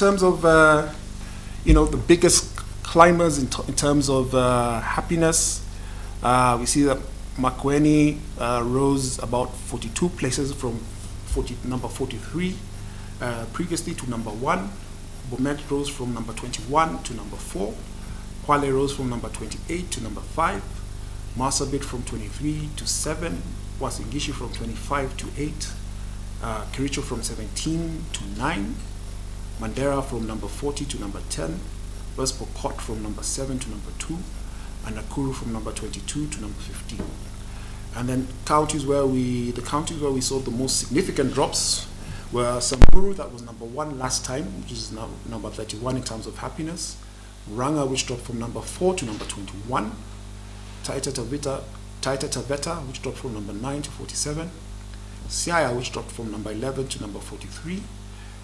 terms of, the biggest climbers in terms of happiness, we see that Makueni rose about 42 places from number 43 previously to number 1. Bomet rose from number 21 to number 4. Kwale rose from number 28 to number 5. Marsabit from 23 to 7. Wasingishu from 25 to 8. Kericho from 17 to 9. Mandera from number 40 to number 10. West Pokot from number 7 to number 2. And Nakuru from number 22 to number 15. And then the counties where we saw the most significant drops were Samburu, that was number 1 last time, which is now number 31 in terms of happiness. Ranga, which dropped from number 4 to number 21. Taita Taveta, which dropped from number 9 to 47. Siaya, which dropped from number 11 to number 43.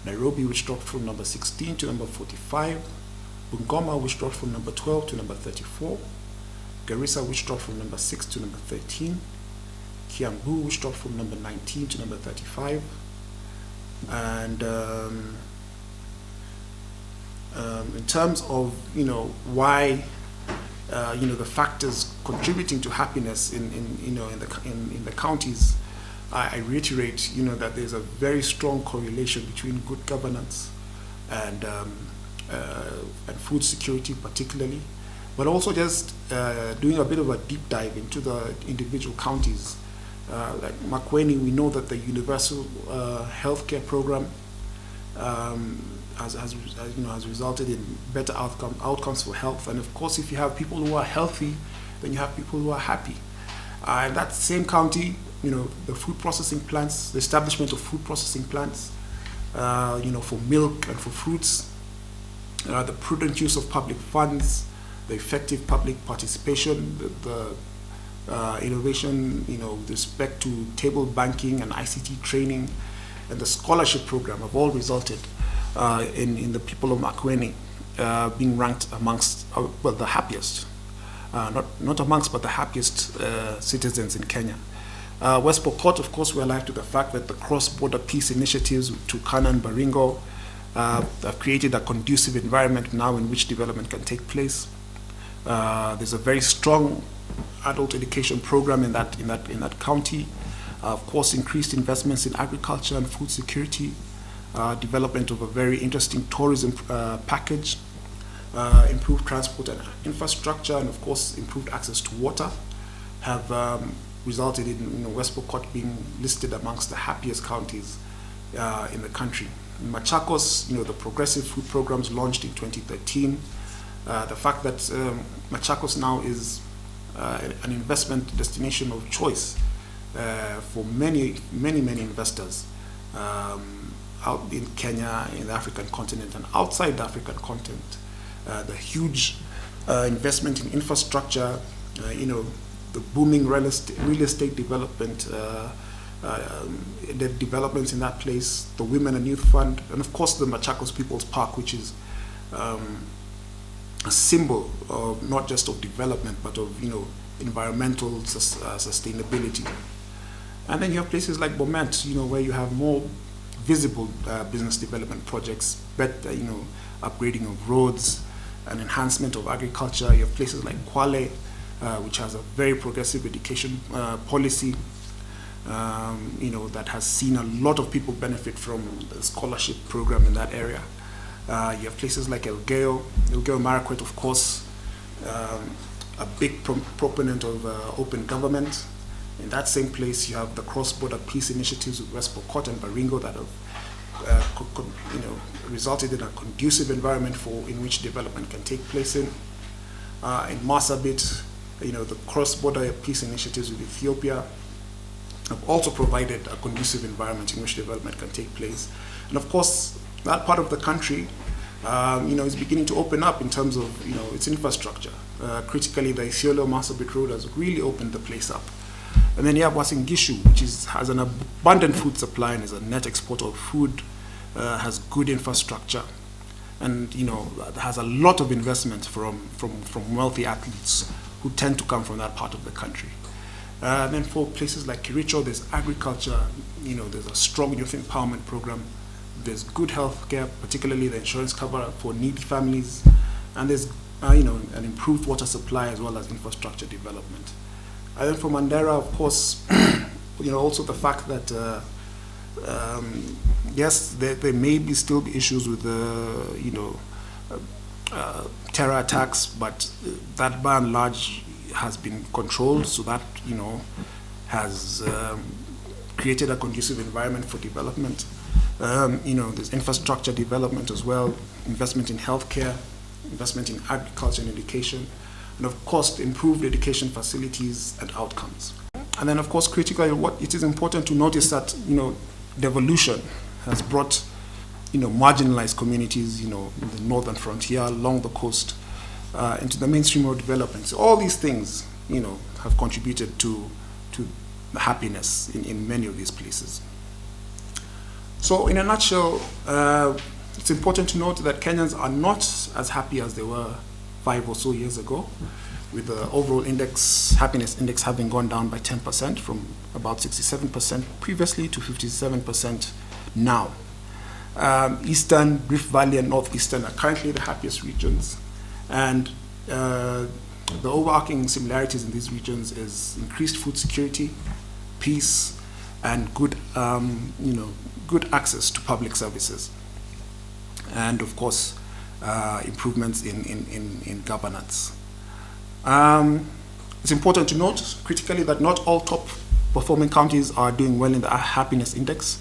Nairobi, which dropped from number 16 to number 45. Bungoma, which dropped from number 12 to number 34. Garissa, which dropped from number 6 to number 13. Kiambu, which dropped from number 19 to number 35. And in terms of why the factors contributing to happiness in the counties, I reiterate that there's a very strong correlation between good governance and food security particularly, but also just doing a bit of a deep dive into the individual counties. Like Makueni, we know that the universal healthcare program has resulted in better outcomes for health. And of course, if you have people who are healthy, then you have people who are happy. In that same county, the food processing plants, the establishment of food processing plants, for milk and for fruits, the prudent use of public funds, the effective public participation, the innovation, with respect to table banking and ICT training, and the scholarship program have all resulted in the people of Makueni being ranked amongst, the happiest, not amongst, but the happiest citizens in Kenya. West Pokot, of course, we're alive to the fact that the cross-border peace initiatives to Turkana and Baringo have created a conducive environment now in which development can take place. There's a very strong adult education program in that county. Of course, increased investments in agriculture and food security, development of a very interesting tourism package, improved transport and infrastructure, and of course, improved access to water have resulted in West Pokot being listed amongst the happiest counties in the country. In Machakos, the progressive food programs launched in 2013. The fact that Machakos now is an investment destination of choice for many investors out in Kenya, in the African continent, and outside the African continent. The huge investment in infrastructure, the booming real estate development, the developments in that place, the Women and Youth Fund, and of course the Machakos People's Park, which is a symbol of not just of development, but of environmental sustainability. And then you have places like Bomet, where you have more visible business development projects, better, upgrading of roads, and enhancement of agriculture. You have places like Kwale, which has a very progressive education policy, that has seen a lot of people benefit from the scholarship program in that area. You have places like Elgeyo Marakwet, of course, a big proponent of open government. In that same place, you have the cross-border peace initiatives with West Pokot and Baringo that have resulted in a conducive environment in which development can take place in. In Marsabit, the cross-border peace initiatives with Ethiopia have also provided a conducive environment in which development can take place. And of course, that part of the country, is beginning to open up in terms of, its infrastructure. Critically, the Isiolo-Marsabit Road has really opened the place up. And then you have Wasingishu, which has an abundant food supply and is a net exporter of food, has good infrastructure, and has a lot of investment from wealthy athletes who tend to come from that part of the country. Then for places like Kericho, there's agriculture, there's a strong youth empowerment program there's good health care, particularly the insurance cover for needy families, and there's an improved water supply as well as infrastructure development. And then for Mandera, of course, also the fact that yes, there may be still be issues with terror attacks, but that by and large has been controlled, so that has created a conducive environment for development. There's infrastructure development as well, investment in healthcare, investment in agriculture and education, and of course improved education facilities and outcomes. And then of course critically, what it is important to notice that devolution has brought marginalized communities in the northern frontier, along the coast, into the mainstream of development. So all these things have contributed to the happiness in many of these places. So in a nutshell, it's important to note that Kenyans are not as happy as they were 5 or so years ago, with the overall happiness index having gone down by 10% from about 67% previously to 57% now. Eastern, Rift Valley, and Northeastern are currently the happiest regions, and the overarching similarities in these regions is increased food security, peace, and good access to public services, and of course improvements in governance. It's important to note critically that not all top performing counties are doing well in the happiness index,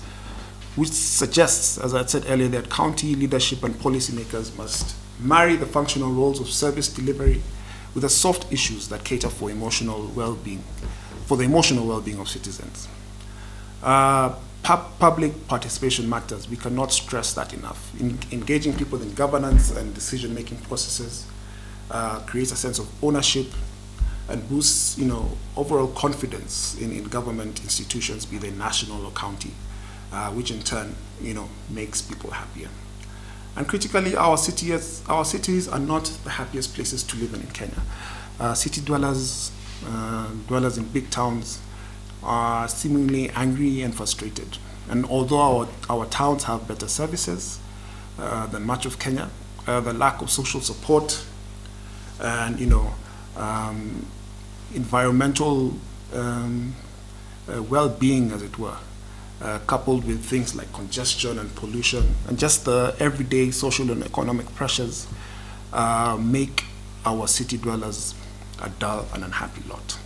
which suggests, as I said earlier, that county leadership and policymakers must marry the functional roles of service delivery with the soft issues that cater for the emotional well-being of citizens. Public participation matters. We cannot stress that enough. Engaging people in governance and decision-making processes creates a sense of ownership and boosts, overall confidence in government institutions, be they national or county, which in turn, makes people happier. And critically, our cities are not the happiest places to live in Kenya. City dwellers in big towns are seemingly angry and frustrated. And although our towns have better services than much of Kenya, the lack of social support and environmental well-being, as it were, coupled with things like congestion and pollution and just the everyday social and economic pressures, make our city dwellers a dull and unhappy lot.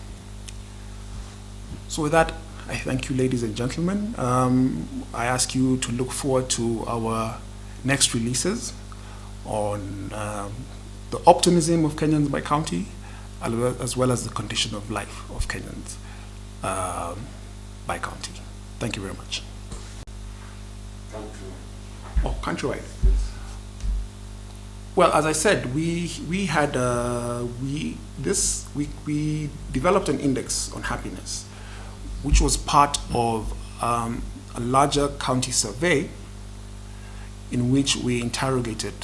So with that, I thank you, ladies and gentlemen. I ask you to look forward to our next releases on the optimism of Kenyans by county, as well as the condition of life of Kenyans by county. Thank you very much. Countrywide. Oh, countrywide. Yes. Well, as I said, we developed an index on happiness, which was part of a larger county survey in which we interrogated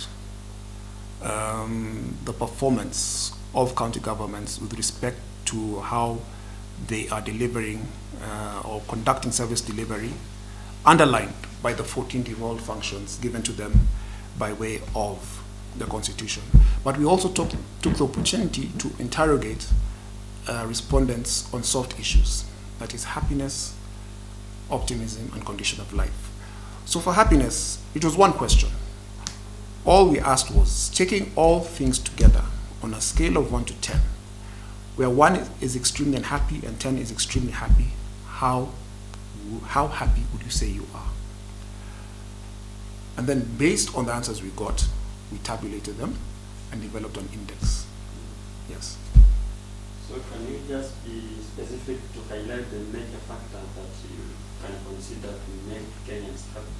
the performance of county governments with respect to how they are delivering or conducting service delivery, underlined by the 14 devolved functions given to them by way of the Constitution. But we also took the opportunity to interrogate respondents on soft issues, that is happiness, optimism, and condition of life. So for happiness, it was one question. All we asked was, taking all things together on a scale of 1 to 10, where 1 is extremely unhappy and 10 is extremely happy, how happy would you say you are? And then based on the answers we got, we tabulated them and developed an index. Yes. So can you just be specific to highlight the major factors that you can consider to make Kenyans happy?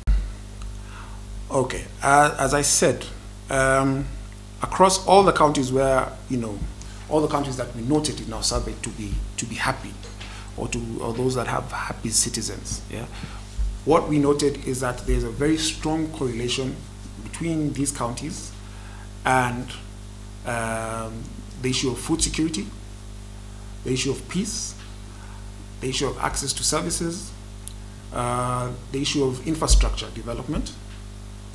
Okay, as I said, across all the counties where, all the counties that we noted in our survey to be happy, or those that have happy citizens, what we noted is that there's a very strong correlation between these counties and the issue of food security, the issue of peace, the issue of access to services, the issue of infrastructure development,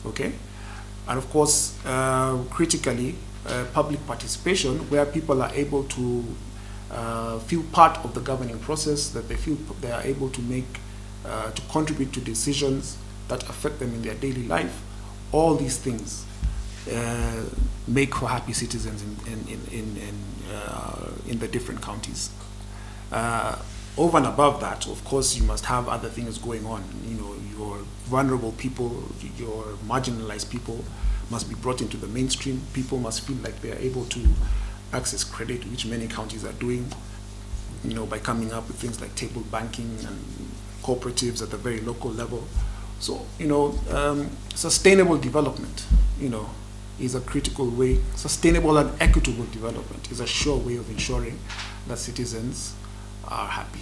Okay, and of course, critically, public participation, where people are able to feel part of the governing process, that they feel they are able to make, to contribute to decisions that affect them in their daily life. All these things make for happy citizens in the different counties. Over and above that, of course, you must have other things going on. You know, your vulnerable people, your marginalized people must be brought into the mainstream. People must feel like they are able to access credit, which many counties are doing, you know, by coming up with things like table banking and cooperatives at the very local level. So, you know, sustainable development, you know, is a critical way. Sustainable and equitable development is a sure way of ensuring that citizens are happy.